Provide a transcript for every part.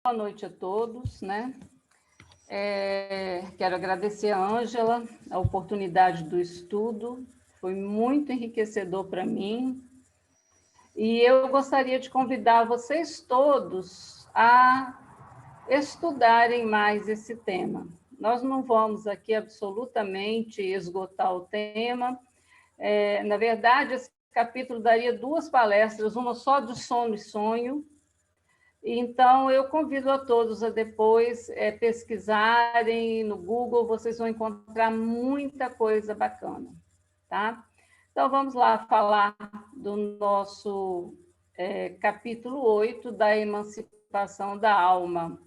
Boa noite a todos, né? Quero agradecer a Ângela a oportunidade do estudo, foi muito enriquecedor para mim, e eu gostaria de convidar vocês todos a estudarem mais esse tema. Nós não vamos aqui absolutamente esgotar o tema, na verdade, esse capítulo daria 2 palestras, uma só de sono e sonho. Então, eu convido a todos a depois pesquisarem no Google, vocês vão encontrar muita coisa bacana, tá? Então, vamos lá falar do nosso capítulo 8 da emancipação da alma,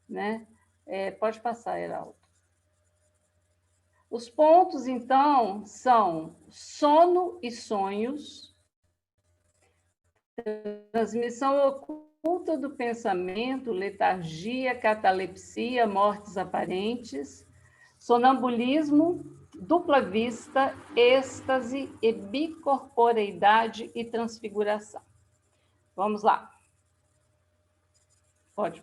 né? Pode passar, Heraldo. Os pontos, então, são sono e sonhos, transmissão oculta do pensamento, letargia, catalepsia, mortes aparentes, sonambulismo, dupla vista, êxtase e bicorporeidade e transfiguração. Vamos lá. Pode.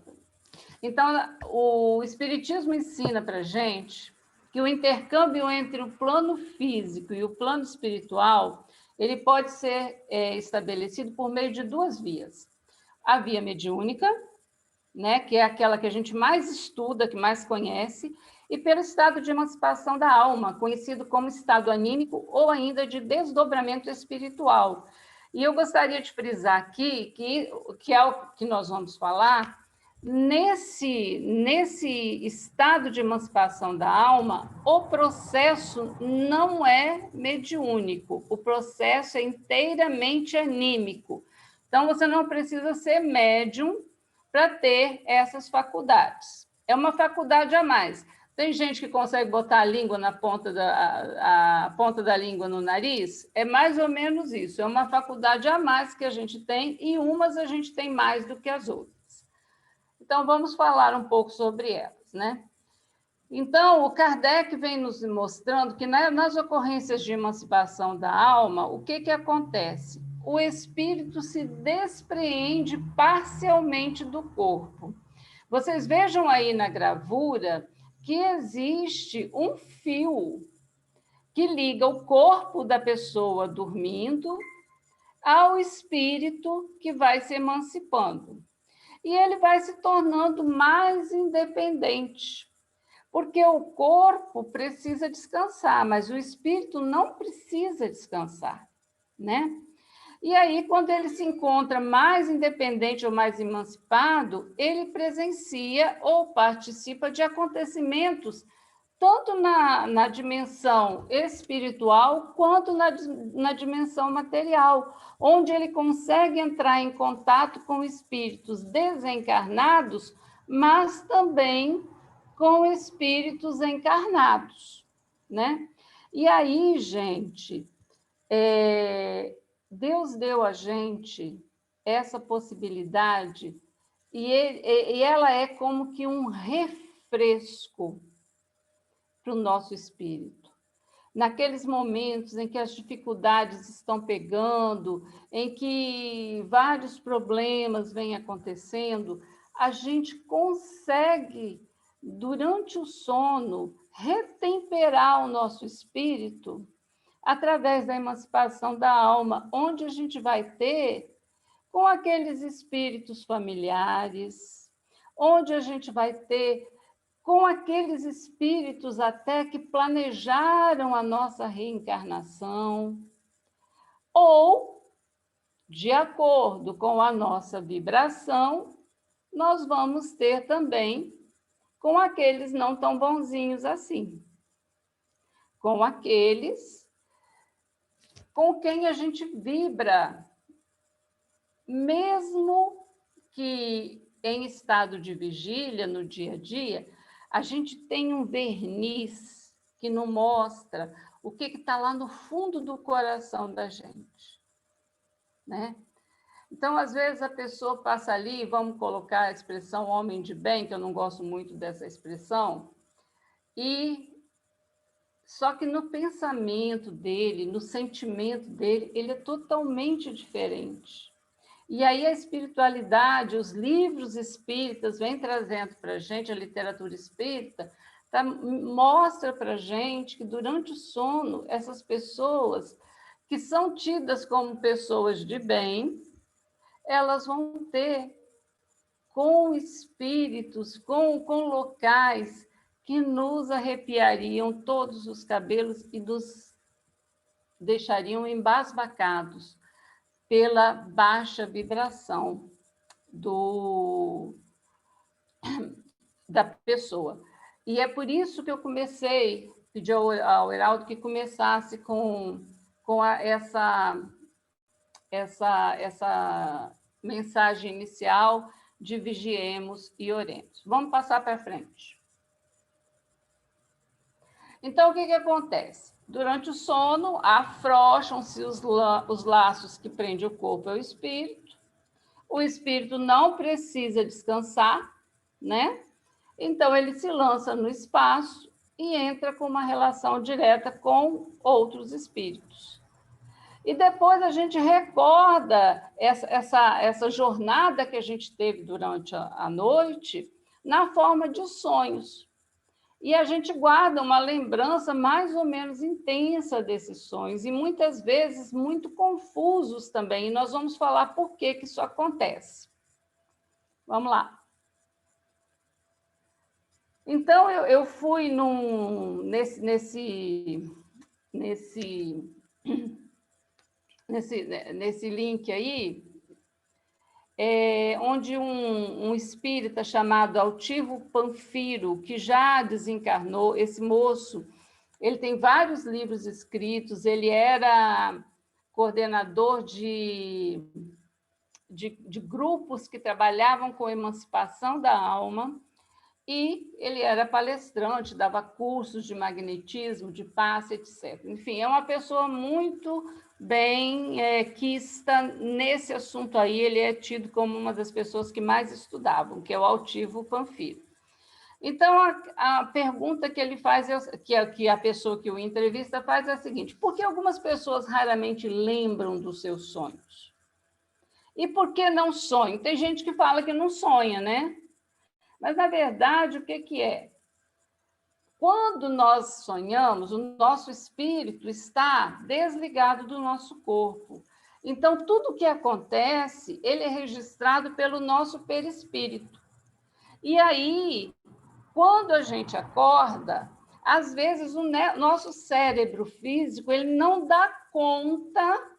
Então, o Espiritismo ensina para a gente que o intercâmbio entre o plano físico e o plano espiritual, ele pode ser estabelecido por meio de 2 vias. A via mediúnica, né, que é aquela que a gente mais estuda, que mais conhece, e pelo estado de emancipação da alma, conhecido como estado anímico ou ainda de desdobramento espiritual. E eu gostaria de frisar aqui que é o que nós vamos falar. Nesse estado de emancipação da alma, o processo não é mediúnico, o processo é inteiramente anímico. Então, você não precisa ser médium para ter essas faculdades. É uma faculdade a mais. Tem gente que consegue botar a língua na ponta a ponta da língua no nariz, é mais ou menos isso, é uma faculdade a mais que a gente tem, e umas a gente tem mais do que as outras. Então, vamos falar um pouco sobre elas, né? Então, o Kardec vem nos mostrando que nas ocorrências de emancipação da alma, o que acontece? O espírito se despreende parcialmente do corpo. Vocês vejam aí na gravura que existe um fio que liga o corpo da pessoa dormindo ao espírito que vai se emancipando. E ele vai se tornando mais independente, porque o corpo precisa descansar, mas o espírito não precisa descansar, né? E aí, quando ele se encontra mais independente ou mais emancipado, ele presencia ou participa de acontecimentos tanto na dimensão espiritual quanto na dimensão material, onde ele consegue entrar em contato com espíritos desencarnados, mas também com espíritos encarnados, né? E aí, gente, Deus deu a gente essa possibilidade e ela é como que um refresco para o nosso espírito. Naqueles momentos em que as dificuldades estão pegando, em que vários problemas vêm acontecendo, a gente consegue, durante o sono, retemperar o nosso espírito através da emancipação da alma, onde a gente vai ter com aqueles espíritos familiares, onde a gente vai ter com aqueles espíritos até que planejaram a nossa reencarnação, ou, de acordo com a nossa vibração, nós vamos ter também com aqueles não tão bonzinhos assim, com aqueles com quem a gente vibra, mesmo que em estado de vigília, no dia a dia, a gente tem um verniz que não mostra o que está lá no fundo do coração da gente, né? Então, às vezes, a pessoa passa ali, vamos colocar a expressão homem de bem, que eu não gosto muito dessa expressão, e só que no pensamento dele, no sentimento dele, ele é totalmente diferente. E aí a espiritualidade, os livros espíritas vêm trazendo para a gente, a literatura espírita, mostra para a gente que durante o sono, essas pessoas que são tidas como pessoas de bem, elas vão ter com espíritos, com locais que nos arrepiariam todos os cabelos e nos deixariam embasbacados pela baixa vibração da pessoa. E é por isso que eu comecei, pedi ao Heraldo que começasse com essa mensagem inicial de vigiemos e oremos. Vamos passar para frente. Então, o que acontece? Durante o sono, afrouxam-se os laços que prendem o corpo ao espírito. O espírito não precisa descansar, né? Então, ele se lança no espaço e entra com uma relação direta com outros espíritos. E depois a gente recorda essa jornada que a gente teve durante a noite na forma de sonhos. E a gente guarda uma lembrança mais ou menos intensa desses sonhos, e muitas vezes muito confusos também. E nós vamos falar por que isso acontece. Vamos lá. Então, eu fui nesse link aí, onde um espírita chamado Altivo Panfiro, que já desencarnou, esse moço, ele tem vários livros escritos, ele era coordenador de grupos que trabalhavam com emancipação da alma, e ele era palestrante, dava cursos de magnetismo, de passe, etc. Enfim, é uma pessoa muito bem quista nesse assunto aí, ele é tido como uma das pessoas que mais estudavam, que é o Altivo Panfiro. Então, a pergunta que ele faz, que a pessoa que o entrevista faz é a seguinte: por que algumas pessoas raramente lembram dos seus sonhos? E por que não sonham? Tem gente que fala que não sonha, né? Mas, na verdade, o que é? Quando nós sonhamos, o nosso espírito está desligado do nosso corpo. Então, tudo o que acontece, ele é registrado pelo nosso perispírito. E aí, quando a gente acorda, às vezes o nosso cérebro físico ele não dá conta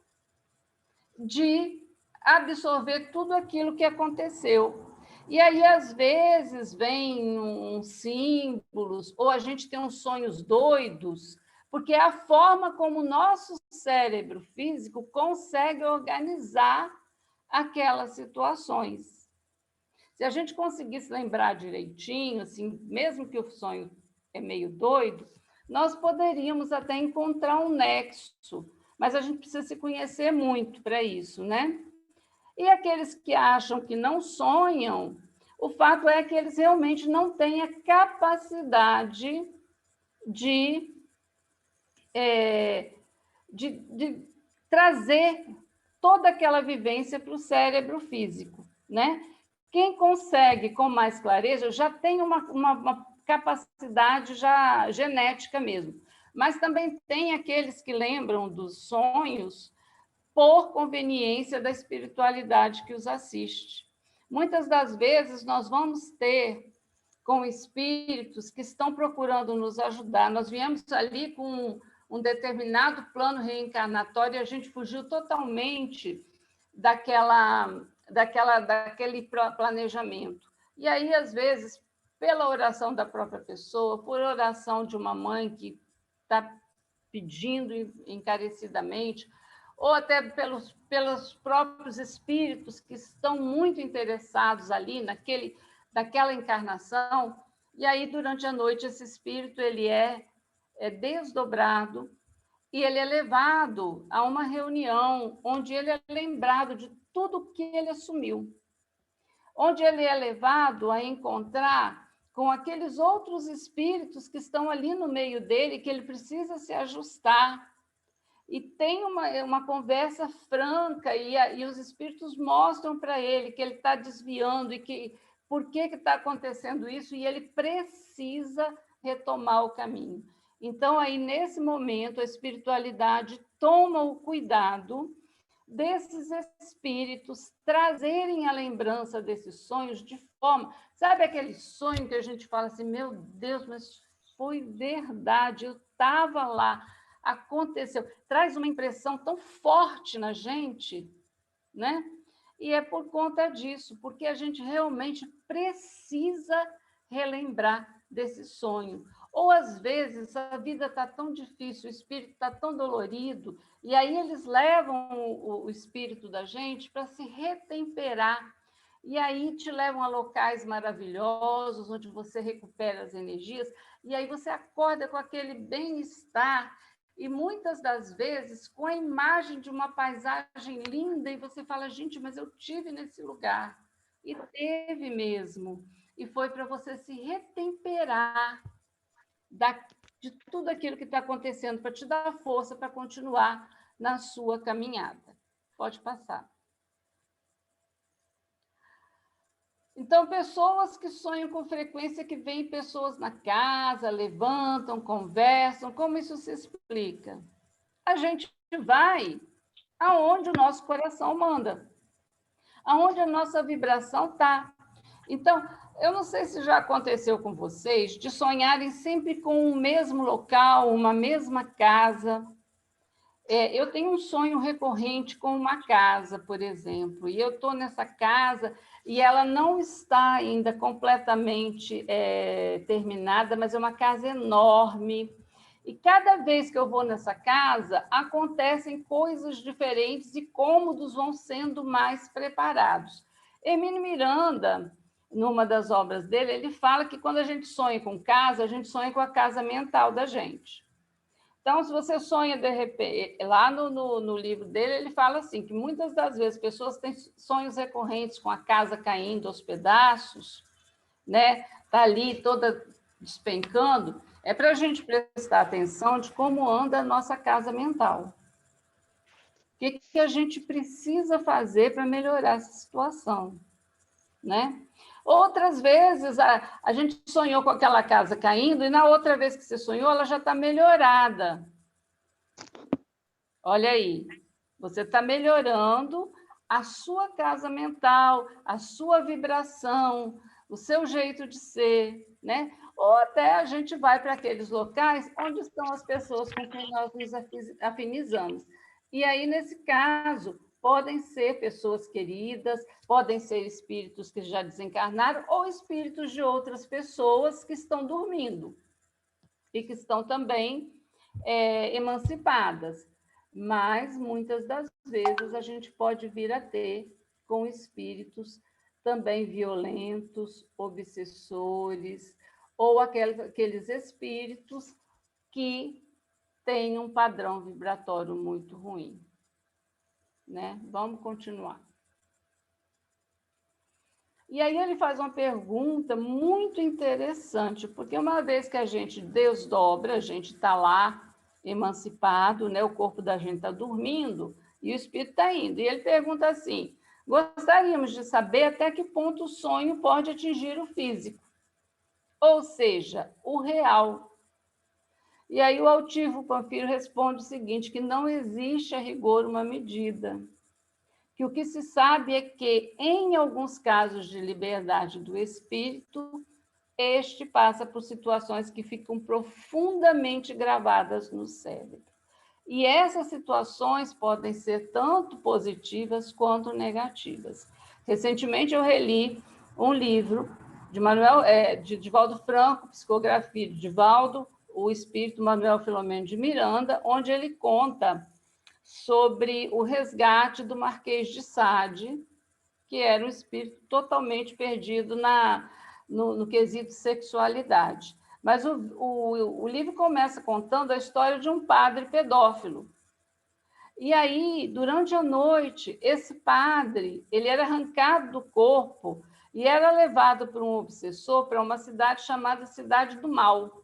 de absorver tudo aquilo que aconteceu. E aí, às vezes, vem uns símbolos, ou a gente tem uns sonhos doidos, porque é a forma como o nosso cérebro físico consegue organizar aquelas situações. Se a gente conseguisse lembrar direitinho, assim, mesmo que o sonho é meio doido, nós poderíamos até encontrar um nexo, mas a gente precisa se conhecer muito para isso, né? E aqueles que acham que não sonham, o fato é que eles realmente não têm a capacidade de trazer toda aquela vivência para o cérebro físico, né? Quem consegue com mais clareza já tem uma capacidade já genética mesmo, mas também tem aqueles que lembram dos sonhos por conveniência da espiritualidade que os assiste. Muitas das vezes nós vamos ter com espíritos que estão procurando nos ajudar. Nós viemos ali com um determinado plano reencarnatório e a gente fugiu totalmente daquele planejamento. E aí, às vezes, pela oração da própria pessoa, por oração de uma mãe que está pedindo encarecidamente, ou até pelos próprios espíritos que estão muito interessados ali naquela encarnação, e aí, durante a noite, esse espírito ele é desdobrado e ele é levado a uma reunião onde ele é lembrado de tudo que ele assumiu, onde ele é levado a encontrar com aqueles outros espíritos que estão ali no meio dele, que ele precisa se ajustar. e tem uma conversa franca, e os espíritos mostram para ele que ele está desviando e que por que está acontecendo isso, e ele precisa retomar o caminho. Então, aí, nesse momento, a espiritualidade toma o cuidado desses espíritos trazerem a lembrança desses sonhos de forma... Sabe aquele sonho que a gente fala assim, meu Deus, mas foi verdade, eu estava lá, aconteceu. Traz uma impressão tão forte na gente, né? E é por conta disso, porque a gente realmente precisa relembrar desse sonho. Ou, às vezes, a vida está tão difícil, o espírito está tão dolorido, e aí eles levam o espírito da gente para se retemperar. E aí te levam a locais maravilhosos, onde você recupera as energias, e aí você acorda com aquele bem-estar, e muitas das vezes com a imagem de uma paisagem linda, e você fala, gente, mas eu tive nesse lugar. E teve mesmo. E foi para você se retemperar de tudo aquilo que está acontecendo, para te dar força para continuar na sua caminhada. Pode passar. Então, pessoas que sonham com frequência, que veem pessoas na casa, levantam, conversam, como isso se explica? A gente vai aonde o nosso coração manda, aonde a nossa vibração está. Então, eu não sei se já aconteceu com vocês de sonharem sempre com o mesmo local, uma mesma casa. Eu tenho um sonho recorrente com uma casa, por exemplo, e eu estou nessa casa e ela não está ainda completamente terminada, mas é uma casa enorme. E cada vez que eu vou nessa casa, acontecem coisas diferentes e cômodos vão sendo mais preparados. Hermínio Miranda, numa das obras dele, ele fala que quando a gente sonha com casa, a gente sonha com a casa mental da gente. Então, se você sonha, de repente, lá no livro dele, ele fala assim, que muitas das vezes pessoas têm sonhos recorrentes com a casa caindo aos pedaços, né? Está ali toda despencando, é para a gente prestar atenção de como anda a nossa casa mental. O que a gente precisa fazer para melhorar essa situação, né? Outras vezes, a gente sonhou com aquela casa caindo e na outra vez que você sonhou, ela já está melhorada. Olha aí, você está melhorando a sua casa mental, a sua vibração, o seu jeito de ser, né? Ou até a gente vai para aqueles locais onde estão as pessoas com quem nós nos afinizamos. E aí, nesse caso, podem ser pessoas queridas, podem ser espíritos que já desencarnaram ou espíritos de outras pessoas que estão dormindo e que estão também emancipadas. Mas, muitas das vezes, a gente pode vir a ter com espíritos também violentos, obsessores, ou aqueles espíritos que têm um padrão vibratório muito ruim. Né? Vamos continuar. E aí ele faz uma pergunta muito interessante, porque uma vez que a gente desdobra, a gente está lá emancipado, né? O corpo da gente está dormindo e o espírito está indo. E ele pergunta assim, gostaríamos de saber até que ponto o sonho pode atingir o físico, ou seja, o real. E aí o altivo Panfiro responde o seguinte, que não existe a rigor uma medida, que o que se sabe é que, em alguns casos de liberdade do espírito, este passa por situações que ficam profundamente gravadas no cérebro. E essas situações podem ser tanto positivas quanto negativas. Recentemente eu reli um livro de Divaldo Franco, Psicografia de Divaldo, o espírito Manuel Filomeno de Miranda, onde ele conta sobre o resgate do Marquês de Sade, que era um espírito totalmente perdido no quesito sexualidade. Mas o livro começa contando a história de um padre pedófilo. E aí, durante a noite, esse padre ele era arrancado do corpo e era levado por um obsessor para uma cidade chamada Cidade do Mal.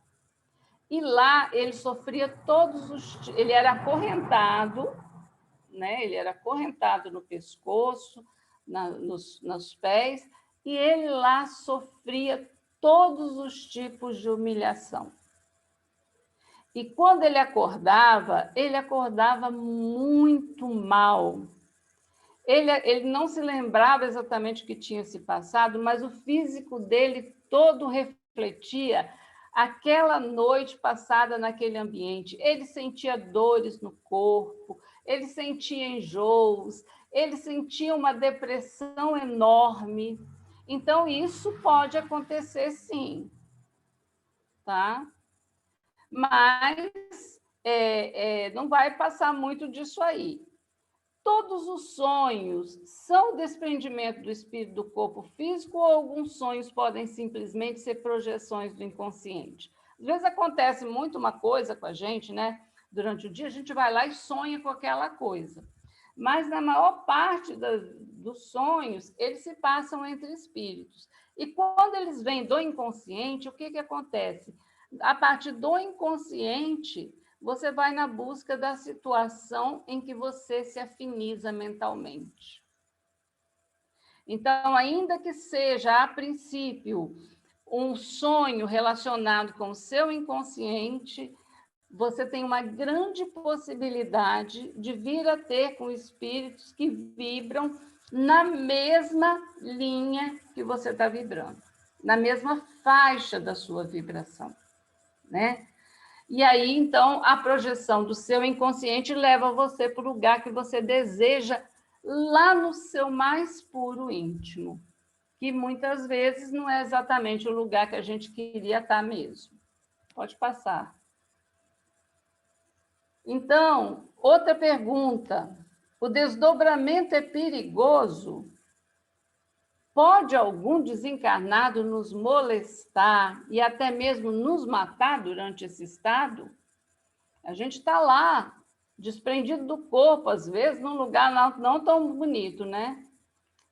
E lá ele sofria todos os... Ele era acorrentado, né? Ele era acorrentado no pescoço, nos pés, e ele lá sofria todos os tipos de humilhação. E quando ele acordava muito mal. Ele não se lembrava exatamente o que tinha se passado, mas o físico dele todo refletia aquela noite passada naquele ambiente. Ele sentia dores no corpo, ele sentia enjoos, ele sentia uma depressão enorme. Então, isso pode acontecer, sim, tá? Mas não vai passar muito disso aí. Todos os sonhos são desprendimento do espírito do corpo físico ou alguns sonhos podem simplesmente ser projeções do inconsciente? Às vezes acontece muito uma coisa com a gente, né? Durante o dia, a gente vai lá e sonha com aquela coisa. Mas, na maior parte dos sonhos, eles se passam entre espíritos. E quando eles vêm do inconsciente, o que acontece? A partir do inconsciente, você vai na busca da situação em que você se afiniza mentalmente. Então, ainda que seja, a princípio, um sonho relacionado com o seu inconsciente, você tem uma grande possibilidade de vir a ter com espíritos que vibram na mesma linha que você está vibrando, na mesma faixa da sua vibração, né? E aí, então, a projeção do seu inconsciente leva você para o lugar que você deseja, lá no seu mais puro íntimo, que muitas vezes não é exatamente o lugar que a gente queria estar mesmo. Pode passar. Então, outra pergunta. O desdobramento é perigoso? Pode algum desencarnado nos molestar e até mesmo nos matar durante esse estado? A gente está lá, desprendido do corpo, às vezes, num lugar não tão bonito, né?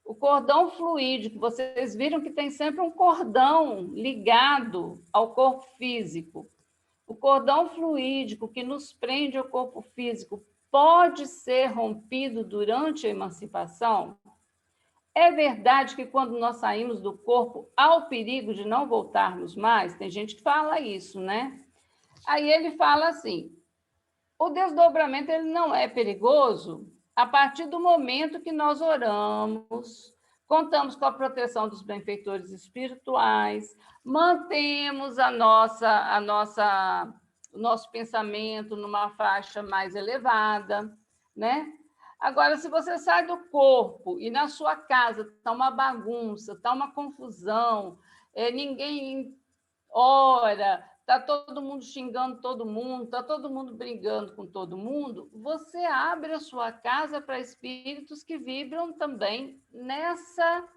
O cordão fluídico, vocês viram que tem sempre um cordão ligado ao corpo físico. O cordão fluídico que nos prende ao corpo físico pode ser rompido durante a emancipação? É verdade que quando nós saímos do corpo, há o perigo de não voltarmos mais? Tem gente que fala isso, né? Aí ele fala assim, o desdobramento ele não é perigoso a partir do momento que nós oramos, contamos com a proteção dos benfeitores espirituais, mantemos o nosso pensamento numa faixa mais elevada, né? Agora, se você sai do corpo e na sua casa está uma bagunça, está uma confusão, ninguém ora, está todo mundo xingando todo mundo, está todo mundo brigando com todo mundo, você abre a sua casa para espíritos que vibram também nessa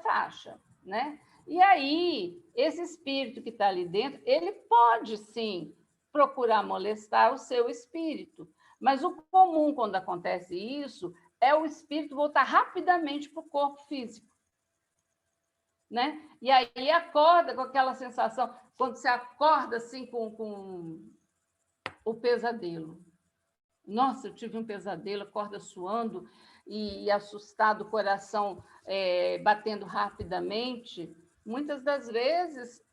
faixa, né? E aí, esse espírito que está ali dentro, ele pode, sim, procurar molestar o seu espírito, mas o comum, quando acontece isso, é o espírito voltar rapidamente para o corpo físico, né? E aí acorda com aquela sensação, quando você acorda assim com o pesadelo. Nossa, eu tive um pesadelo, acorda suando e assustado, o coração batendo rapidamente. Muitas das vezes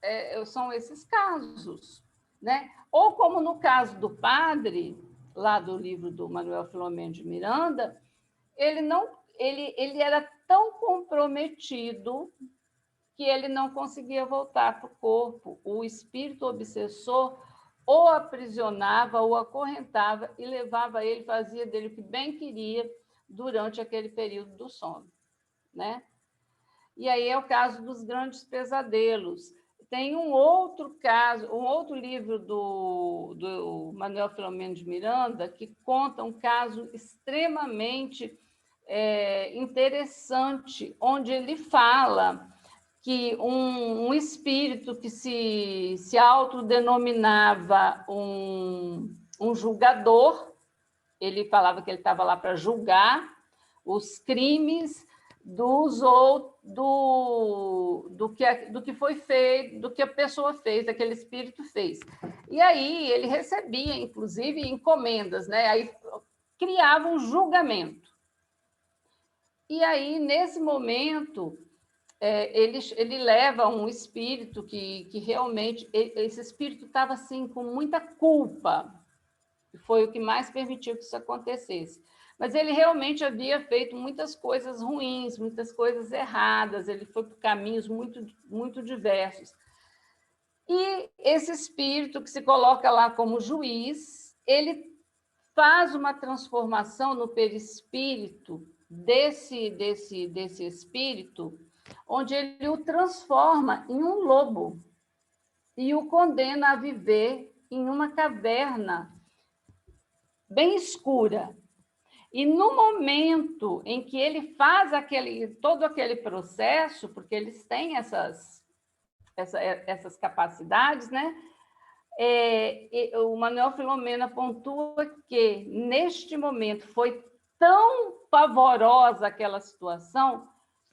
são esses casos, né? Ou como no caso do padre, lá do livro do Manuel Filomeno de Miranda, ele era tão comprometido que ele não conseguia voltar para o corpo. O espírito obsessor ou aprisionava ou acorrentava e levava ele, fazia dele o que bem queria durante aquele período do sono, né? E aí é o caso dos grandes pesadelos. Tem um outro caso, um outro livro do Manuel Filomeno de Miranda que conta um caso extremamente interessante, onde ele fala que um espírito que se autodenominava um julgador, ele falava que ele estava lá para julgar os crimes do que foi feito, do que a pessoa fez, aquele espírito fez. E aí ele recebia, inclusive, encomendas, né? Aí criava um julgamento. E aí, nesse momento, ele leva um espírito que realmente, esse espírito estava assim, com muita culpa, foi o que mais permitiu que isso acontecesse. Mas ele realmente havia feito muitas coisas ruins, muitas coisas erradas, ele foi por caminhos muito, muito diversos. E esse espírito que se coloca lá como juiz, ele faz uma transformação no perispírito desse espírito, onde ele o transforma em um lobo e o condena a viver em uma caverna bem escura. E no momento em que ele faz todo aquele processo, porque eles têm essas capacidades, né? O Manuel Filomena pontua que, neste momento, foi tão pavorosa aquela situação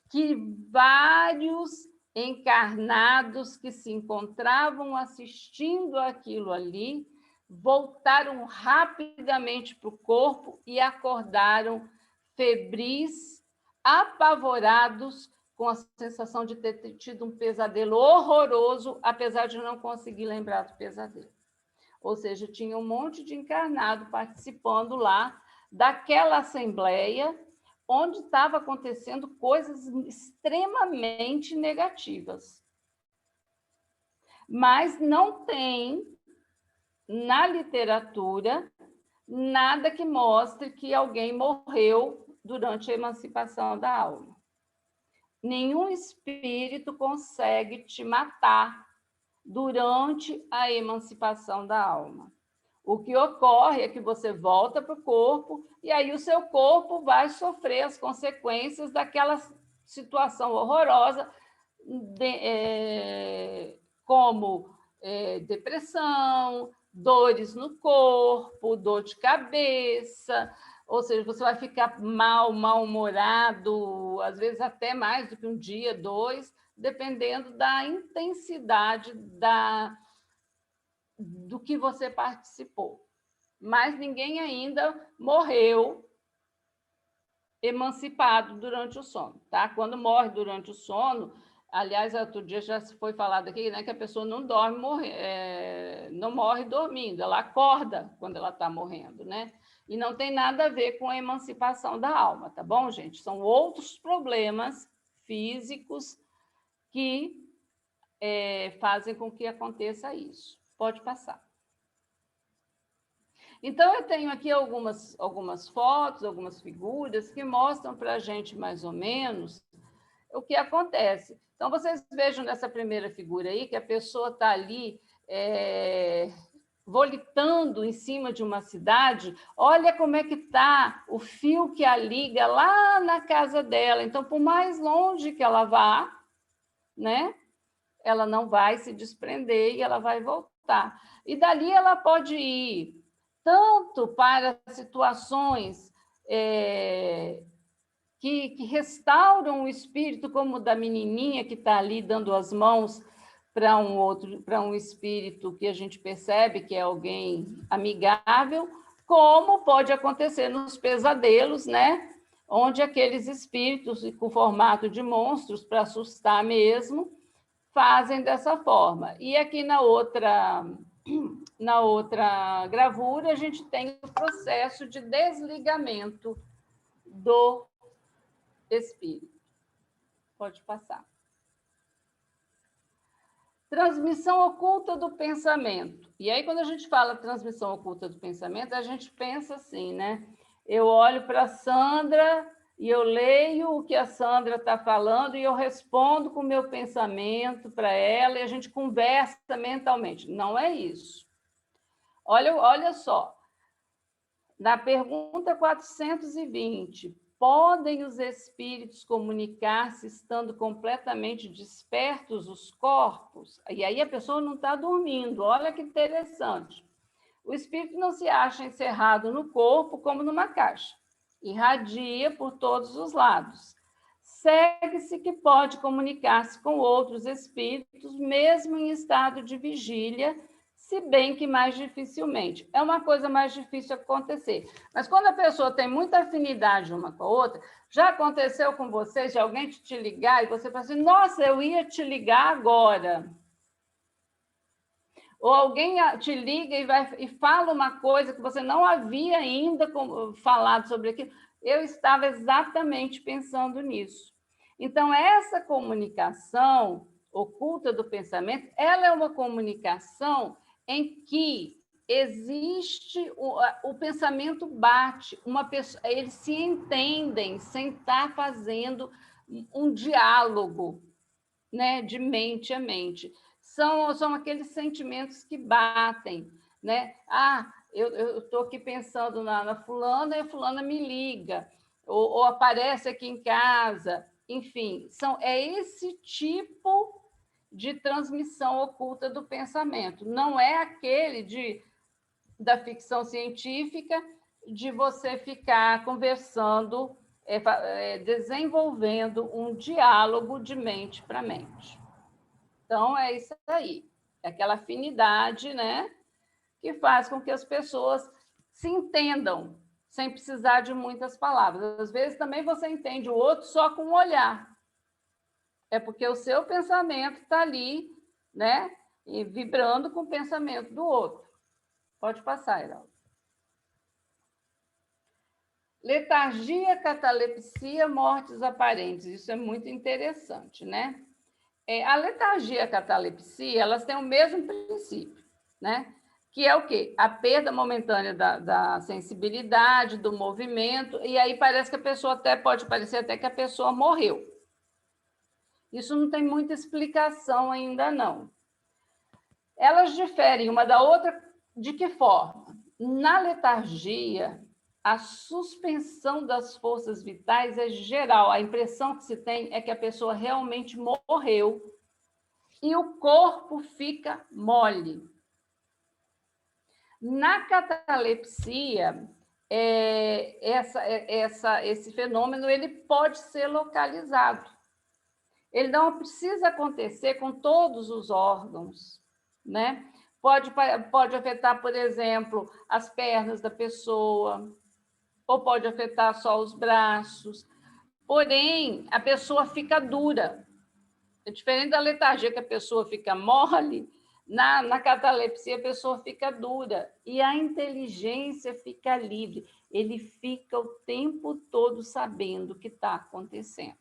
que vários encarnados que se encontravam assistindo aquilo ali voltaram rapidamente para o corpo e acordaram febris, apavorados, com a sensação de ter tido um pesadelo horroroso, apesar de não conseguir lembrar do pesadelo. Ou seja, tinha um monte de encarnado participando lá daquela assembleia, onde estava acontecendo coisas extremamente negativas. Mas não tem, na literatura, nada que mostre que alguém morreu durante a emancipação da alma. Nenhum espírito consegue te matar durante a emancipação da alma. O que ocorre é que você volta para o corpo e aí o seu corpo vai sofrer as consequências daquela situação horrorosa, como depressão, dores no corpo, dor de cabeça, ou seja, você vai ficar mal-humorado, às vezes até mais do que um dia, 2, dependendo da intensidade do que você participou. Mas ninguém ainda morreu emancipado durante o sono, tá? Quando morre durante o sono, aliás, outro dia já foi falado aqui, né, que a pessoa não não morre dormindo, ela acorda quando ela está morrendo, né? E não tem nada a ver com a emancipação da alma, tá bom, gente? São outros problemas físicos que fazem com que aconteça isso. Pode passar. Então, eu tenho aqui algumas fotos, algumas figuras que mostram para a gente, mais ou menos, o que acontece. Então, vocês vejam nessa primeira figura aí, que a pessoa está ali volitando em cima de uma cidade. Olha como é que está o fio que a liga lá na casa dela. Então, por mais longe que ela vá, né, ela não vai se desprender e ela vai voltar. E dali ela pode ir tanto para situações que restauram o espírito, como o da menininha que está ali dando as mãos para um espírito que a gente percebe que é alguém amigável, como pode acontecer nos pesadelos, né? Onde aqueles espíritos com formato de monstros, para assustar mesmo, fazem dessa forma. E aqui na outra gravura, a gente tem o processo de desligamento do espírito. Pode passar. Transmissão oculta do pensamento. E aí, quando a gente fala transmissão oculta do pensamento, a gente pensa assim, né? Eu olho para a Sandra e eu leio o que a Sandra está falando e eu respondo com o meu pensamento para ela e a gente conversa mentalmente. Não é isso. Olha só. Na pergunta 420, podem os espíritos comunicar-se estando completamente despertos os corpos? E aí a pessoa não está dormindo. Olha que interessante. O espírito não se acha encerrado no corpo como numa caixa. Irradia por todos os lados. segue-se que pode comunicar-se com outros espíritos, mesmo em estado de vigília, se bem que mais dificilmente. É uma coisa mais difícil acontecer. Mas quando a pessoa tem muita afinidade uma com a outra, já aconteceu com vocês de alguém te ligar e você fala assim, nossa, eu ia te ligar agora. Ou alguém te liga e fala uma coisa que você não havia ainda falado sobre aquilo. Eu estava exatamente pensando nisso. Então, essa comunicação oculta do pensamento, ela é uma comunicação em que existe o pensamento bate, eles se entendem sem estar fazendo um diálogo, né, de mente a mente. São aqueles sentimentos que batem, né? Ah, eu estou aqui pensando na fulana e a fulana me liga, ou aparece aqui em casa, enfim, é esse tipo de transmissão oculta do pensamento. Não é aquele da ficção científica de você ficar conversando, desenvolvendo um diálogo de mente para mente. Então, é isso aí. É aquela afinidade, né, que faz com que as pessoas se entendam, sem precisar de muitas palavras. Às vezes, também você entende o outro só com o olhar. É porque o seu pensamento está ali, né, e vibrando com o pensamento do outro. Pode passar, Heraldo. Letargia, catalepsia, mortes aparentes. Isso é muito interessante, né? A letargia e a catalepsia, elas têm o mesmo princípio, né? Que é o quê? A perda momentânea da sensibilidade, do movimento, e aí parece que a pessoa pode parecer até que a pessoa morreu. Isso não tem muita explicação ainda, não. Elas diferem uma da outra de que forma? Na letargia, a suspensão das forças vitais é geral. A impressão que se tem é que a pessoa realmente morreu e o corpo fica mole. Na catalepsia, esse fenômeno ele pode ser localizado. Ele não precisa acontecer com todos os órgãos, né? Pode afetar, por exemplo, as pernas da pessoa, ou pode afetar só os braços. Porém, a pessoa fica dura. É diferente da letargia, que a pessoa fica mole, na catalepsia a pessoa fica dura e a inteligência fica livre. Ele fica o tempo todo sabendo o que está acontecendo,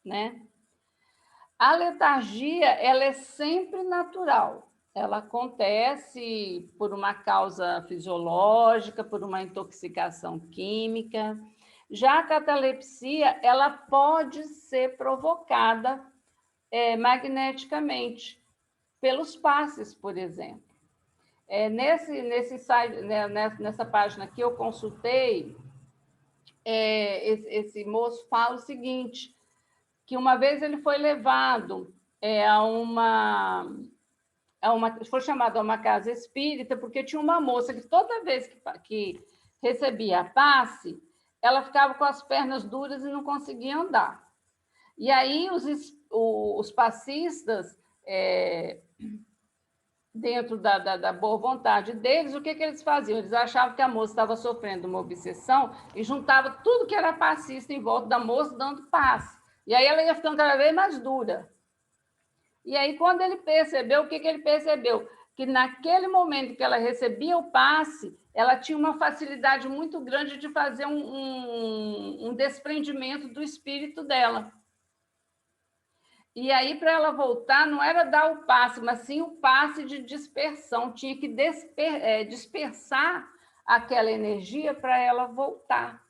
né? A letargia, ela é sempre natural. Ela acontece por uma causa fisiológica, por uma intoxicação química. Já a catalepsia, ela pode ser provocada magneticamente, pelos passes, por exemplo. Nesse site, né, nessa página que eu consultei, esse moço fala o seguinte, que uma vez ele foi levado foi chamado a uma casa espírita, porque tinha uma moça que toda vez que recebia a passe, ela ficava com as pernas duras e não conseguia andar. E aí os passistas, dentro da boa vontade deles, o que eles faziam? Eles achavam que a moça estava sofrendo uma obsessão e juntava tudo que era passista em volta da moça, dando passe. E aí ela ia ficando cada vez mais dura. E aí, quando ele percebeu, o que ele percebeu? Que naquele momento que ela recebia o passe, ela tinha uma facilidade muito grande de fazer um desprendimento do espírito dela. E aí, para ela voltar, não era dar o passe, mas sim o passe de dispersão. Tinha que dispersar aquela energia para ela voltar.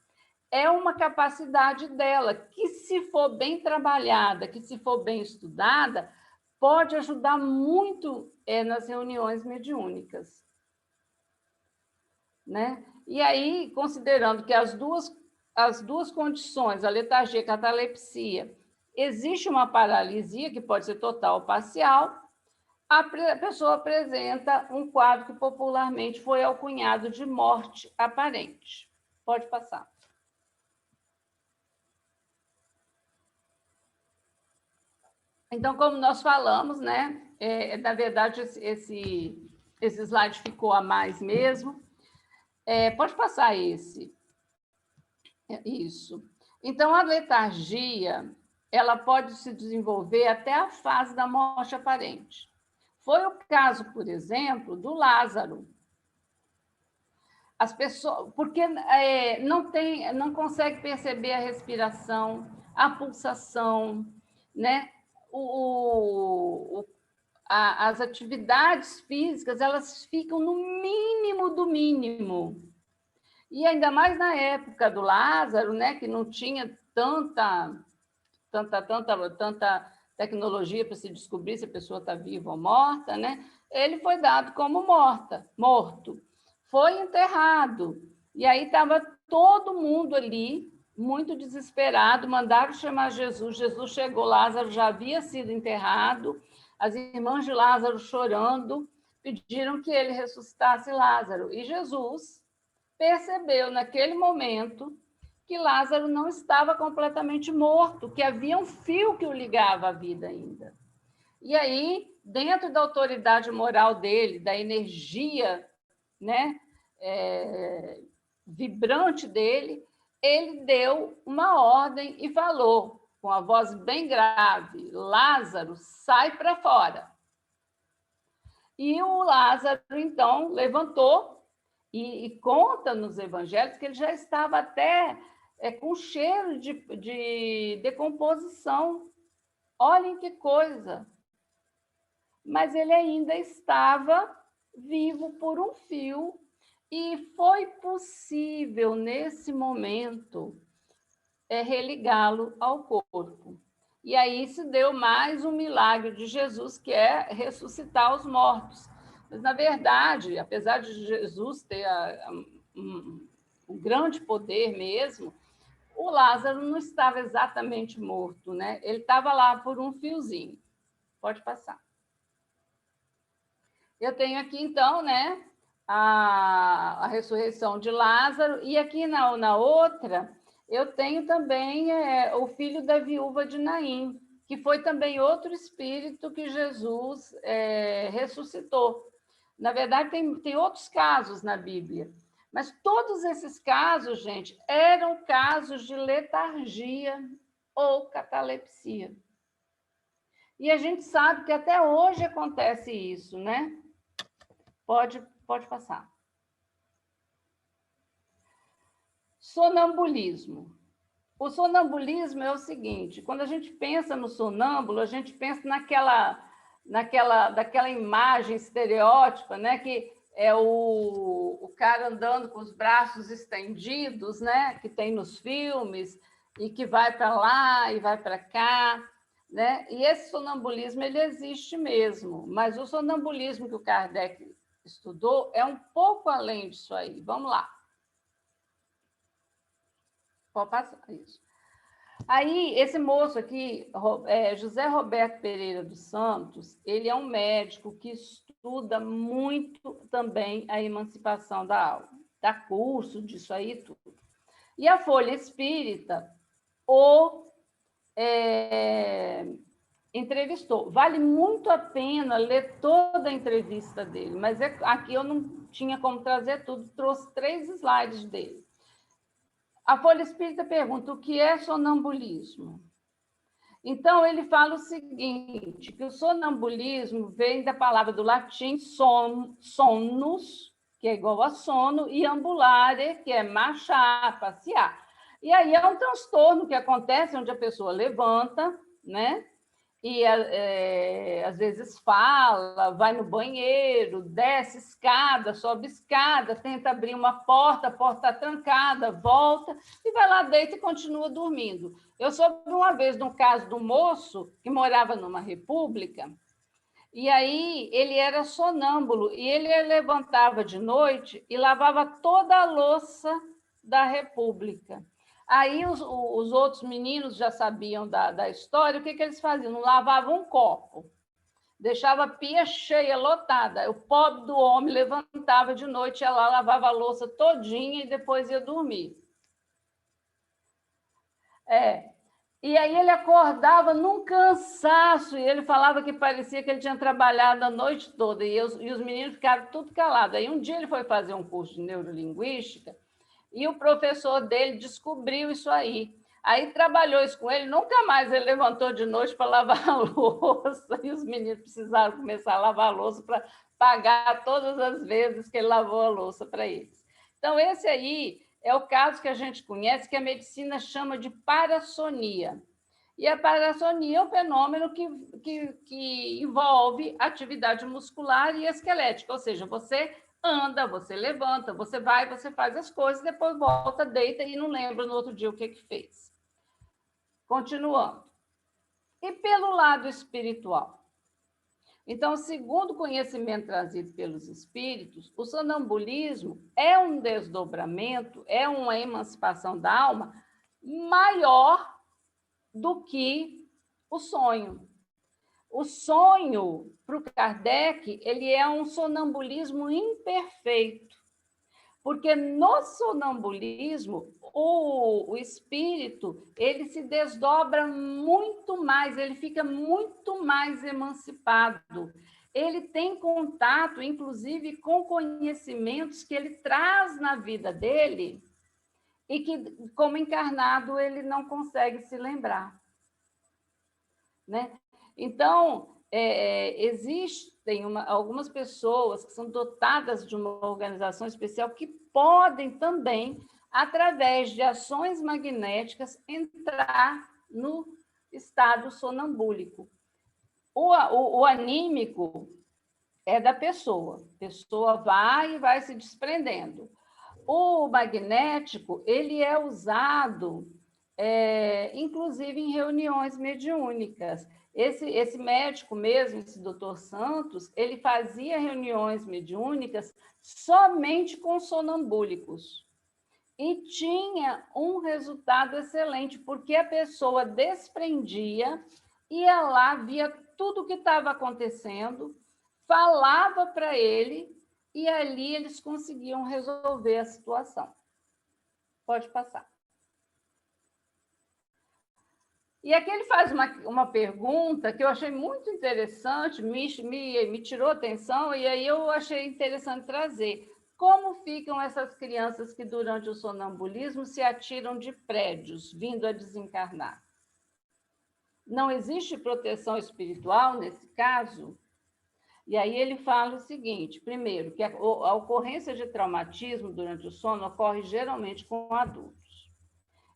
É uma capacidade dela, que se for bem trabalhada, que se for bem estudada, pode ajudar muito nas reuniões mediúnicas. Né? E aí, considerando que as duas condições, a letargia e a catalepsia, existe uma paralisia, que pode ser total ou parcial, a pessoa apresenta um quadro que popularmente foi alcunhado de morte aparente. Pode passar. Então, como nós falamos, né? Na verdade, esse slide ficou a mais mesmo. Pode passar esse. Isso. Então, a letargia, ela pode se desenvolver até a fase da morte aparente. Foi o caso, por exemplo, do Lázaro. As pessoas, porque não consegue perceber a respiração, a pulsação, né? As atividades físicas, elas ficam no mínimo do mínimo. E ainda mais na época do Lázaro, né, que não tinha tanta tecnologia para se descobrir se a pessoa está viva ou morta, né? Ele foi dado como morto. Foi enterrado. E aí estava todo mundo ali, muito desesperado, mandaram chamar Jesus. Jesus chegou, Lázaro já havia sido enterrado. As irmãs de Lázaro chorando, pediram que ele ressuscitasse Lázaro. E Jesus percebeu naquele momento que Lázaro não estava completamente morto, que havia um fio que o ligava à vida ainda. E aí, dentro da autoridade moral dele, da energia, né, vibrante dele, ele deu uma ordem e falou, com a voz bem grave: Lázaro, sai para fora. E o Lázaro, então, levantou e conta nos evangelhos que ele já estava até com cheiro de decomposição. Olhem que coisa! Mas ele ainda estava vivo por um fio e foi possível, nesse momento, religá-lo ao corpo. E aí se deu mais um milagre de Jesus, que é ressuscitar os mortos. Mas, na verdade, apesar de Jesus ter um grande poder mesmo, o Lázaro não estava exatamente morto, né? Ele estava lá por um fiozinho. Pode passar. Eu tenho aqui, então, né, a ressurreição de Lázaro, e aqui na outra, eu tenho também o filho da viúva de Naim, que foi também outro espírito que Jesus ressuscitou. Na verdade, tem outros casos na Bíblia, mas todos esses casos, gente, eram casos de letargia ou catalepsia. E a gente sabe que até hoje acontece isso, né? Pode passar. Sonambulismo. O sonambulismo é o seguinte: quando a gente pensa no sonâmbulo, a gente pensa daquela imagem estereótipa, né? Que é o cara andando com os braços estendidos, né? Que tem nos filmes, e que vai para lá e vai para cá, né? E esse sonambulismo, ele existe mesmo, mas o sonambulismo que o Kardec estudou é um pouco além disso aí. Vamos lá. Pode passar isso. Aí, esse moço aqui, José Roberto Pereira dos Santos, ele é um médico que estuda muito também a emancipação da alma, dá curso disso aí tudo. E a Folha Espírita entrevistou. Vale muito a pena ler toda a entrevista dele, mas aqui eu não tinha como trazer tudo, trouxe 3 slides dele. A Folha Espírita pergunta o que é sonambulismo. Então, ele fala o seguinte, que o sonambulismo vem da palavra do latim sonus, que é igual a sono, e ambulare, que é marchar, passear. E aí é um transtorno que acontece onde a pessoa levanta, né? E às vezes fala, vai no banheiro, desce escada, sobe escada, tenta abrir uma porta, a porta está trancada, volta e vai lá, deita e continua dormindo. Eu soube uma vez de um caso de um moço que morava numa república, e aí ele era sonâmbulo, e ele levantava de noite e lavava toda a louça da república. Aí os outros meninos já sabiam da história, o que eles faziam? Não lavavam um copo, deixava a pia cheia, lotada. O pobre do homem levantava de noite, ia lá, lavava a louça todinha e depois ia dormir. E aí ele acordava num cansaço, e ele falava que parecia que ele tinha trabalhado a noite toda, e os meninos ficaram tudo calados. Aí um dia ele foi fazer um curso de neurolinguística, e o professor dele descobriu isso aí. Aí trabalhou isso com ele, nunca mais ele levantou de noite para lavar a louça, e os meninos precisaram começar a lavar a louça para pagar todas as vezes que ele lavou a louça para eles. Então, esse aí é o caso que a gente conhece, que a medicina chama de parassonia. E a parassonia é um fenômeno que envolve atividade muscular e esquelética, ou seja, você anda, você levanta, você vai, você faz as coisas, depois volta, deita e não lembra no outro dia o que fez. Continuando. E pelo lado espiritual? Então, segundo o conhecimento trazido pelos espíritos, o sonambulismo é um desdobramento, é uma emancipação da alma maior do que o sonho. O sonho, para o Kardec, ele é um sonambulismo imperfeito, porque no sonambulismo, o espírito, ele se desdobra muito mais, ele fica muito mais emancipado. Ele tem contato, inclusive, com conhecimentos que ele traz na vida dele e que, como encarnado, ele não consegue se lembrar. Né? Então, existem algumas pessoas que são dotadas de uma organização especial que podem também, através de ações magnéticas, entrar no estado sonambúlico. O anímico é da pessoa. A pessoa vai se desprendendo. O magnético, ele é usado, inclusive, em reuniões mediúnicas. Esse médico mesmo, esse doutor Santos, ele fazia reuniões mediúnicas somente com sonambúlicos. E tinha um resultado excelente, porque a pessoa desprendia, ia lá, via tudo o que estava acontecendo, falava para ele, e ali eles conseguiam resolver a situação. Pode passar. E aqui ele faz uma pergunta que eu achei muito interessante, me tirou atenção, e aí eu achei interessante trazer. Como ficam essas crianças que, durante o sonambulismo, se atiram de prédios, vindo a desencarnar? Não existe proteção espiritual nesse caso? E aí ele fala o seguinte: primeiro, que a ocorrência de traumatismo durante o sono ocorre geralmente com adultos.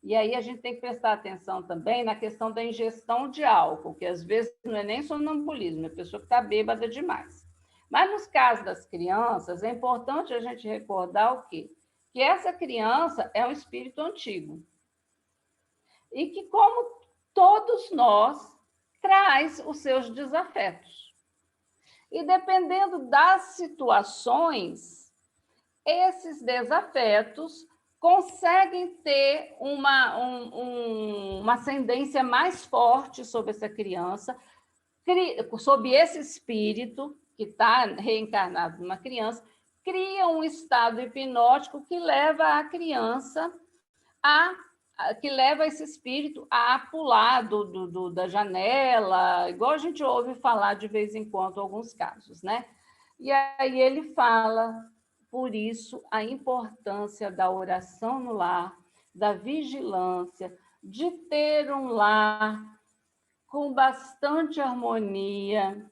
E aí a gente tem que prestar atenção também na questão da ingestão de álcool, que às vezes não é nem sonambulismo, é a pessoa que está bêbada demais. Mas nos casos das crianças, é importante a gente recordar o quê? Que essa criança é um espírito antigo. E que, como todos nós, traz os seus desafetos. E dependendo das situações, esses desafetos conseguem ter uma ascendência mais forte sobre essa criança, sobre esse espírito que está reencarnado numa criança, cria um estado hipnótico que leva a criança que leva esse espírito a pular da janela, igual a gente ouve falar de vez em quando, alguns casos, né? E aí ele fala, por isso, a importância da oração no lar, da vigilância, de ter um lar com bastante harmonia,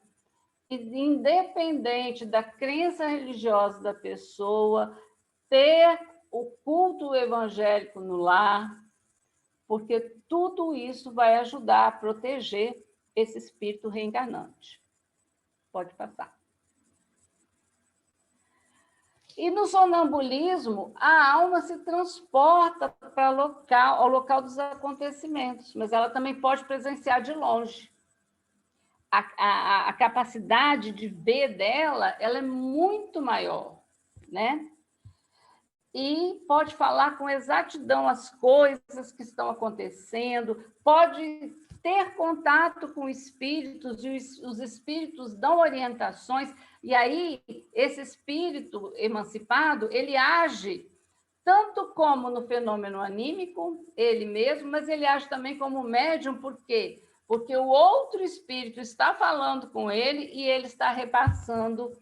independente da crença religiosa da pessoa, ter o culto evangélico no lar, porque tudo isso vai ajudar a proteger esse espírito reencarnante. Pode passar. E no sonambulismo, a alma se transporta para ao local dos acontecimentos, mas ela também pode presenciar de longe. A capacidade de ver dela, ela é muito maior, né? E pode falar com exatidão as coisas que estão acontecendo, pode ter contato com espíritos, e os espíritos dão orientações, e aí esse espírito emancipado, ele age tanto como no fenômeno anímico, ele mesmo, mas ele age também como médium, por quê? Porque o outro espírito está falando com ele e ele está repassando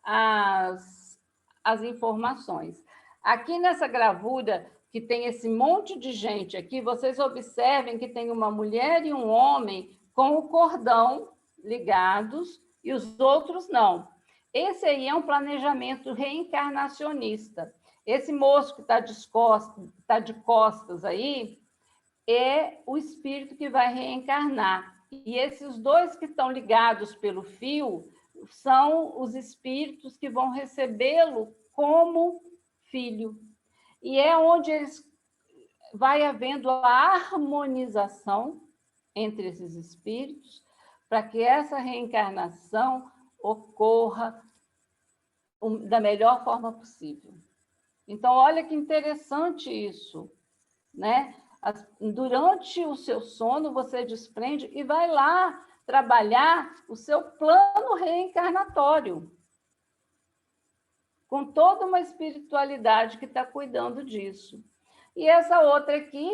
as informações. Aqui nessa gravura, que tem esse monte de gente aqui, vocês observem que tem uma mulher e um homem com o cordão ligados e os outros não. Esse aí é um planejamento reencarnacionista. Esse moço que está de costas aí é o espírito que vai reencarnar. E esses dois que estão ligados pelo fio são os espíritos que vão recebê-lo como filho. E é onde vai havendo a harmonização entre esses espíritos para que essa reencarnação ocorra da melhor forma possível. Então, olha que interessante isso, né? Durante o seu sono, você desprende e vai lá trabalhar o seu plano reencarnatório, com toda uma espiritualidade que está cuidando disso. E essa outra aqui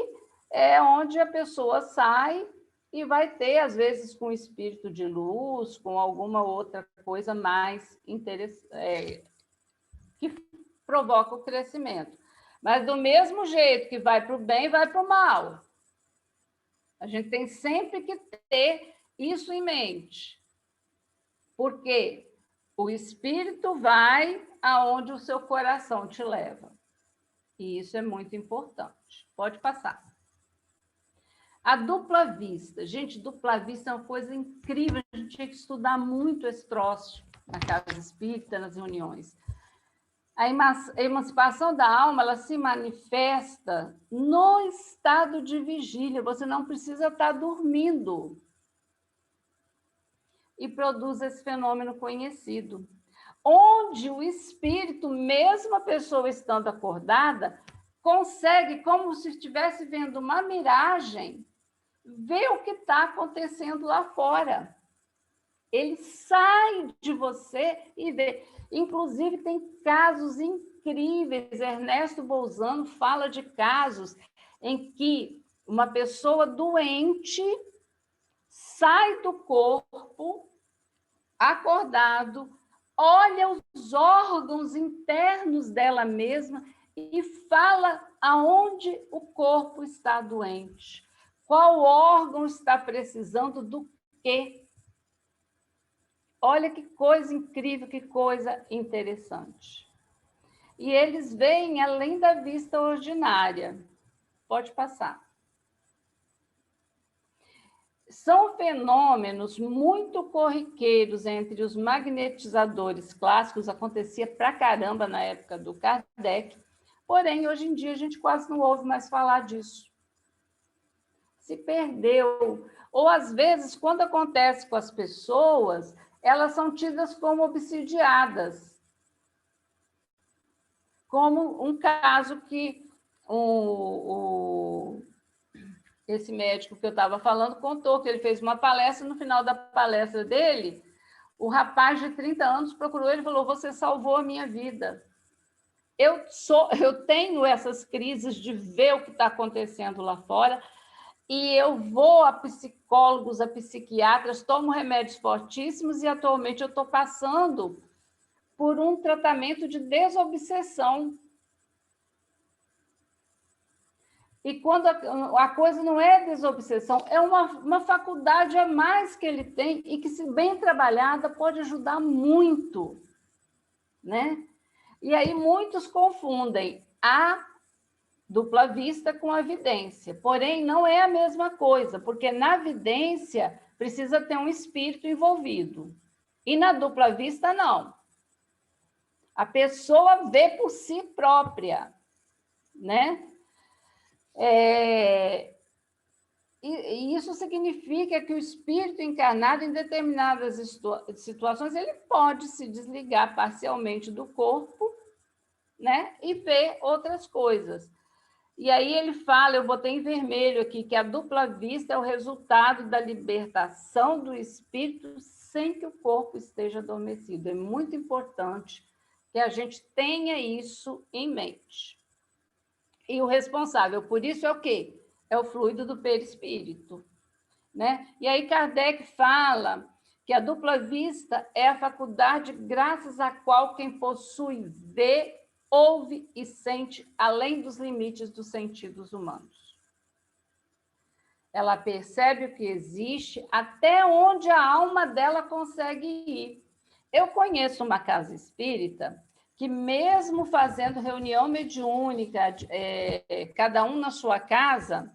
é onde a pessoa sai e vai ter, às vezes, com espírito de luz, com alguma outra coisa mais interessante, que provoca o crescimento. Mas do mesmo jeito que vai para o bem, vai para o mal. A gente tem sempre que ter isso em mente. Porque o espírito vai aonde o seu coração te leva. E isso é muito importante. Pode passar. A dupla vista. Gente, dupla vista é uma coisa incrível. A gente tinha que estudar muito esse troço na casa espírita, nas reuniões. A emancipação da alma, ela se manifesta no estado de vigília. Você não precisa estar dormindo. E produz esse fenômeno conhecido. Onde o espírito, mesmo a pessoa estando acordada, consegue, como se estivesse vendo uma miragem, ver o que está acontecendo lá fora. Ele sai de você e vê. Inclusive, tem casos incríveis. Ernesto Bolzano fala de casos em que uma pessoa doente sai do corpo, acordado, olha os órgãos internos dela mesma e fala aonde o corpo está doente. Qual órgão está precisando do quê? Olha que coisa incrível, que coisa interessante. E eles veem além da vista ordinária. Pode passar. São fenômenos muito corriqueiros entre os magnetizadores clássicos, acontecia pra caramba na época do Kardec, porém, hoje em dia, a gente quase não ouve mais falar disso. Se perdeu. Ou, às vezes, quando acontece com as pessoas, elas são tidas como obsidiadas. Como um caso que esse médico que eu estava falando contou, que ele fez uma palestra, no final da palestra dele, o rapaz de 30 anos procurou ele e falou, você salvou a minha vida. Eu tenho essas crises de ver o que está acontecendo lá fora, e eu vou a psicólogos, a psiquiatras, tomo remédios fortíssimos e atualmente eu estou passando por um tratamento de desobsessão. E quando a coisa não é desobsessão, é uma faculdade a mais que ele tem e que, se bem trabalhada, pode ajudar muito, né? E aí muitos confundem a dupla vista com a vidência, porém não é a mesma coisa, porque na vidência precisa ter um espírito envolvido, e na dupla vista não. A pessoa vê por si própria, né? E isso significa que o espírito encarnado, em determinadas situações, ele pode se desligar parcialmente do corpo, né? E ver outras coisas. E aí ele fala, eu botei em vermelho aqui, que a dupla vista é o resultado da libertação do espírito sem que o corpo esteja adormecido. É muito importante que a gente tenha isso em mente. E o responsável por isso é o quê? É o fluido do perispírito, né? E aí Kardec fala que a dupla vista é a faculdade graças à qual quem possui vê, ouve e sente além dos limites dos sentidos humanos. Ela percebe o que existe até onde a alma dela consegue ir. Eu conheço uma casa espírita que, mesmo fazendo reunião mediúnica, cada um na sua casa,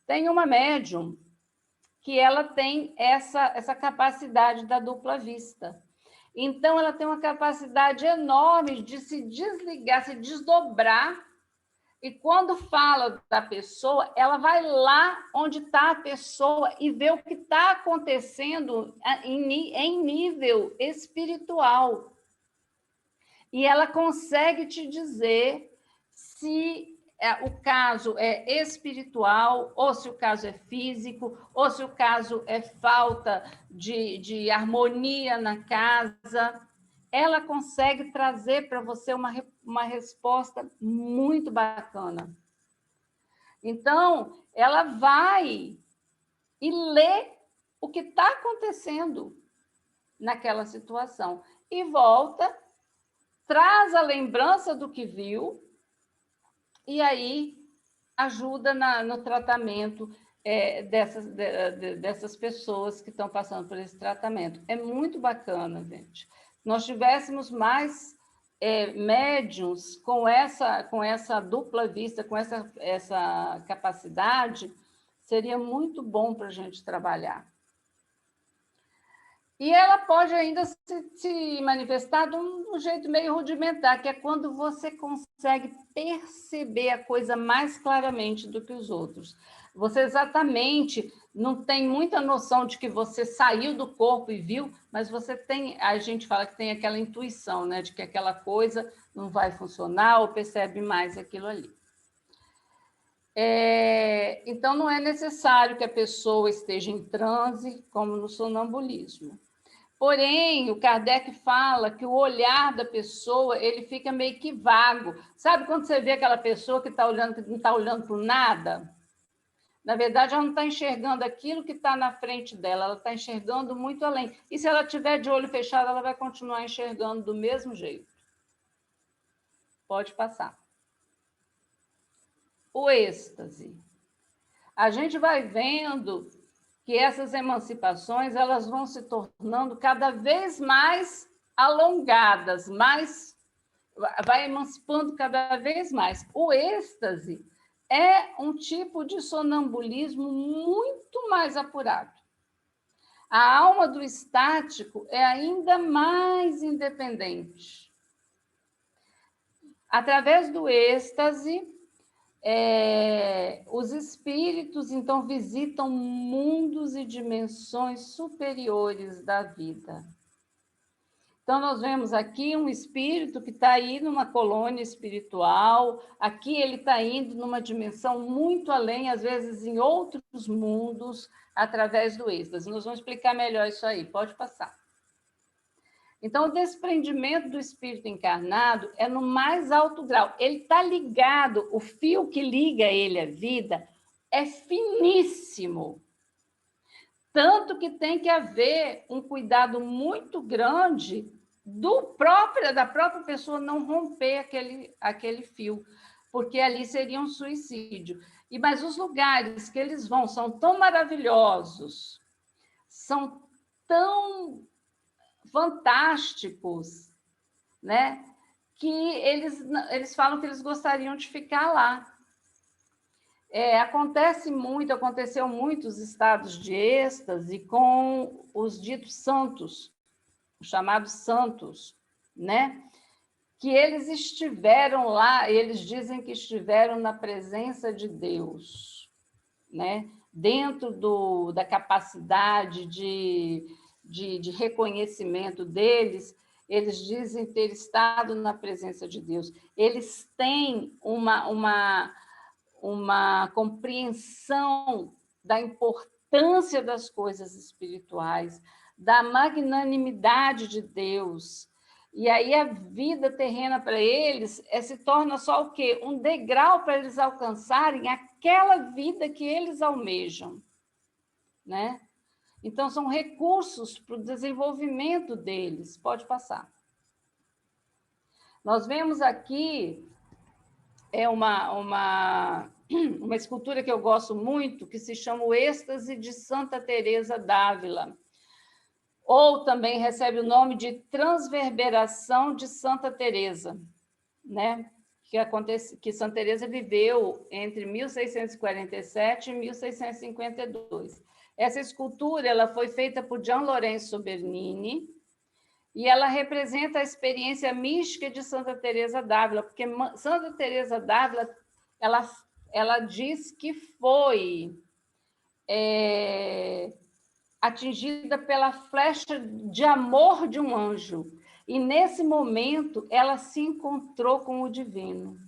tem uma médium que ela tem essa capacidade da dupla vista. Então, ela tem uma capacidade enorme de se desligar, se desdobrar, e quando fala da pessoa, ela vai lá onde está a pessoa e vê o que está acontecendo em nível espiritual. E ela consegue te dizer se o caso é espiritual, ou se o caso é físico, ou se o caso é falta de harmonia na casa. Ela consegue trazer para você uma resposta muito bacana. Então, ela vai e lê o que está acontecendo naquela situação e volta, traz a lembrança do que viu e aí ajuda no tratamento dessas pessoas que estão passando por esse tratamento. É muito bacana, gente. Nós tivéssemos mais médiums com essa dupla vista, com essa capacidade, seria muito bom para a gente trabalhar. E ela pode ainda se manifestar de um jeito meio rudimentar, que é quando você consegue perceber a coisa mais claramente do que os outros. Você exatamente não tem muita noção de que você saiu do corpo e viu, mas você tem, a gente fala que tem aquela intuição, né, de que aquela coisa não vai funcionar ou percebe mais aquilo ali. Então, não é necessário que a pessoa esteja em transe, como no sonambulismo. Porém, o Kardec fala que o olhar da pessoa ele fica meio que vago. Sabe quando você vê aquela pessoa que está olhando, que não está olhando para nada? Na verdade, ela não está enxergando aquilo que está na frente dela, ela está enxergando muito além. E se ela tiver de olho fechado, ela vai continuar enxergando do mesmo jeito. Pode passar. O êxtase. A gente vai vendo que essas emancipações elas vão se tornando cada vez mais alongadas, vai emancipando cada vez mais. O êxtase é um tipo de sonambulismo muito mais apurado. A alma do estático é ainda mais independente. Através do êxtase, os espíritos, então, visitam mundos e dimensões superiores da vida. Então, nós vemos aqui um espírito que está aí numa colônia espiritual, aqui ele está indo numa dimensão muito além, às vezes em outros mundos, através do êxtase. Nós vamos explicar melhor isso aí, pode passar. Então, o desprendimento do espírito encarnado é no mais alto grau. Ele está ligado, o fio que liga ele à vida é finíssimo. Tanto que tem que haver um cuidado muito grande da própria pessoa não romper aquele fio, porque ali seria um suicídio. Mas os lugares que eles vão são tão maravilhosos, são tão fantásticos, né? Que eles falam que eles gostariam de ficar lá. Aconteceu muitos estados de êxtase com os ditos santos, os chamados santos, né? Que eles estiveram lá, eles dizem que estiveram na presença de Deus, né? Dentro da capacidade de reconhecimento deles, eles dizem ter estado na presença de Deus. Eles têm uma compreensão da importância das coisas espirituais, da magnanimidade de Deus. E aí a vida terrena para eles se torna só o quê? Um degrau para eles alcançarem aquela vida que eles almejam, né? Então, são recursos para o desenvolvimento deles. Pode passar. Nós vemos aqui uma escultura que eu gosto muito, que se chama o Êxtase de Santa Teresa d'Ávila, ou também recebe o nome de Transverberação de Santa Teresa, né? Que Santa Teresa viveu entre 1647 e 1652. Essa escultura ela foi feita por Gian Lorenzo Bernini e ela representa a experiência mística de Santa Teresa d'Ávila, porque Santa Teresa d'Ávila ela diz que foi atingida pela flecha de amor de um anjo. E, nesse momento, ela se encontrou com o divino.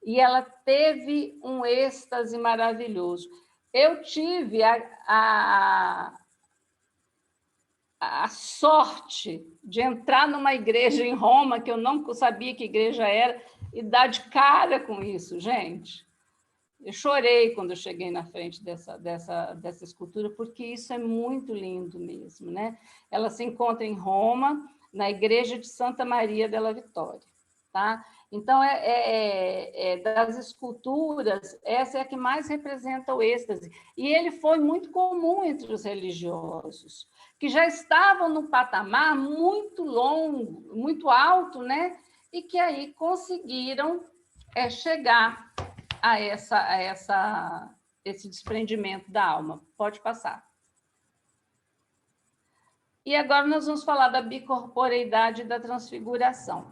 E ela teve um êxtase maravilhoso. Eu tive a sorte de entrar numa igreja em Roma, que eu não sabia que igreja era, e dar de cara com isso, gente. Eu chorei quando eu cheguei na frente dessa escultura, porque isso é muito lindo mesmo, né? Ela se encontra em Roma, na igreja de Santa Maria della Vittoria, tá? Então, das esculturas, essa é a que mais representa o êxtase. E ele foi muito comum entre os religiosos, que já estavam num patamar muito longo, muito alto, né? E que aí conseguiram chegar a esse desprendimento da alma. Pode passar. E agora nós vamos falar da bicorporeidade e da transfiguração.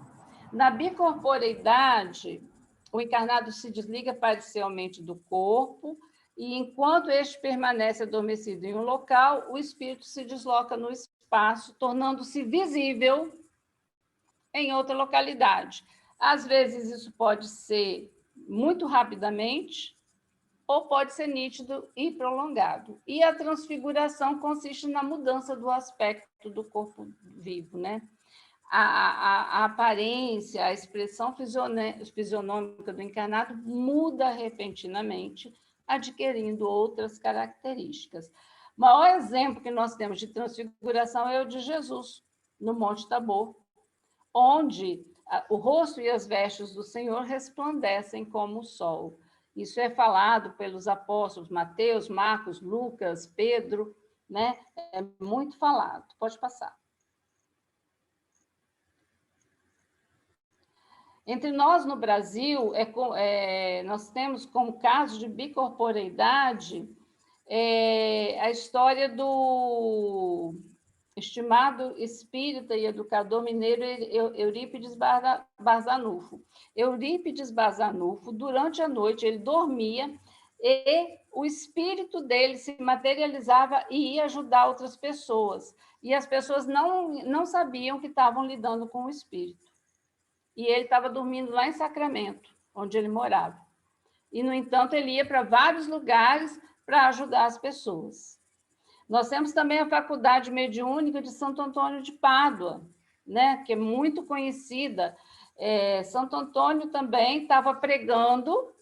Na bicorporeidade, o encarnado se desliga parcialmente do corpo e, enquanto este permanece adormecido em um local, o espírito se desloca no espaço, tornando-se visível em outra localidade. Às vezes, isso pode ser muito rapidamente, ou pode ser nítido e prolongado. E a transfiguração consiste na mudança do aspecto do corpo vivo, né? A aparência, a expressão fisionômica do encarnado muda repentinamente, adquirindo outras características. O maior exemplo que nós temos de transfiguração é o de Jesus, no Monte Tabor, onde o rosto e as vestes do Senhor resplandecem como o sol. Isso é falado pelos apóstolos Mateus, Marcos, Lucas, Pedro, né? É muito falado. Pode passar. Entre nós, no Brasil, nós temos como caso de bicorporeidade a história do estimado espírita e educador mineiro Eurípides Barzanufo. Eurípides Barzanufo, durante a noite, ele dormia e o espírito dele se materializava e ia ajudar outras pessoas. E as pessoas não sabiam que estavam lidando com o espírito. E ele estava dormindo lá em Sacramento, onde ele morava. E, no entanto, ele ia para vários lugares para ajudar as pessoas. Nós temos também a Faculdade Mediúnica de Santo Antônio de Pádua, né, que é muito conhecida. Santo Antônio também estava pregando,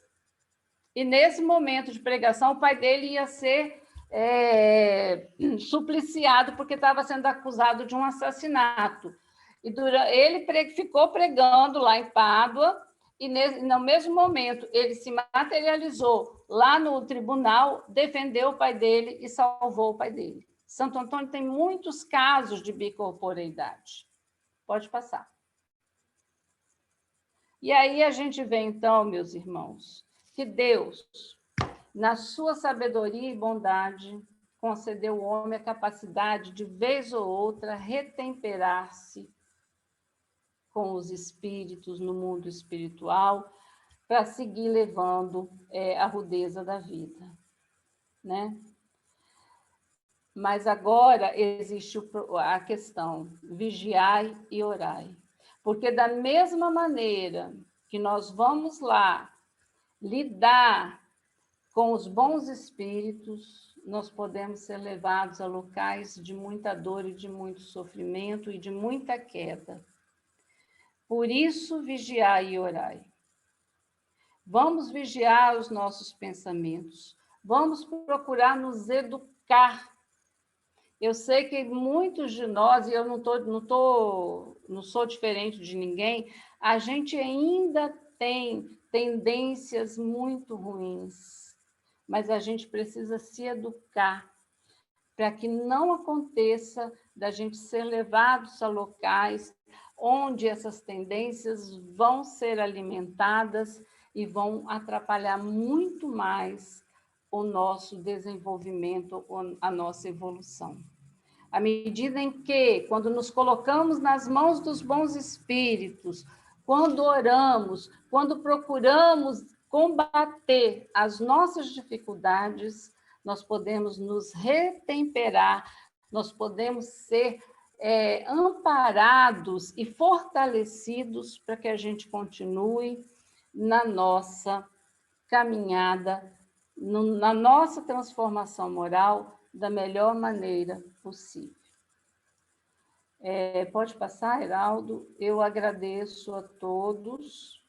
e nesse momento de pregação, o pai dele ia ser supliciado porque estava sendo acusado de um assassinato. E ele ficou pregando lá em Pádua, e no mesmo momento ele se materializou lá no tribunal, defendeu o pai dele e salvou o pai dele. Santo Antônio tem muitos casos de bicorporeidade. Pode passar. E aí a gente vê, então, meus irmãos, que Deus, na sua sabedoria e bondade, concedeu ao homem a capacidade de, vez ou outra, retemperar-se com os espíritos no mundo espiritual, para seguir levando a rudeza da vida, né? Mas agora existe a questão, vigiai e orai. Porque da mesma maneira que nós vamos lá lidar com os bons espíritos, nós podemos ser levados a locais de muita dor e de muito sofrimento e de muita queda. Por isso, vigiai e orai. Vamos vigiar os nossos pensamentos. Vamos procurar nos educar. Eu sei que muitos de nós, e eu não sou diferente de ninguém, a gente ainda tem tendências muito ruins, mas a gente precisa se educar para que não aconteça da gente ser levados a locais onde essas tendências vão ser alimentadas e vão atrapalhar muito mais o nosso desenvolvimento, a nossa evolução. À medida em que, quando nos colocamos nas mãos dos bons espíritos, quando oramos, quando procuramos combater as nossas dificuldades, nós podemos nos retemperar, nós podemos ser amparados e fortalecidos para que a gente continue na nossa caminhada, na nossa transformação moral da melhor maneira possível. Pode passar, Heraldo? Eu agradeço a todos,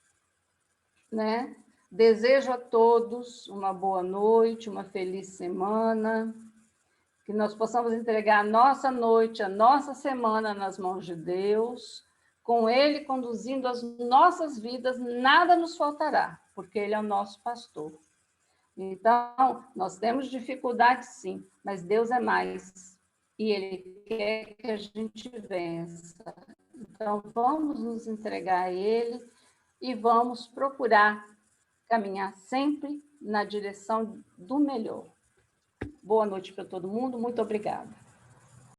né? Desejo a todos uma boa noite, uma feliz semana, que nós possamos entregar a nossa noite, a nossa semana nas mãos de Deus, com Ele conduzindo as nossas vidas, nada nos faltará, porque Ele é o nosso pastor. Então, nós temos dificuldades, sim, mas Deus é mais, e Ele quer que a gente vença. Então, vamos nos entregar a Ele e vamos procurar caminhar sempre na direção do melhor. Boa noite para todo mundo, muito obrigada.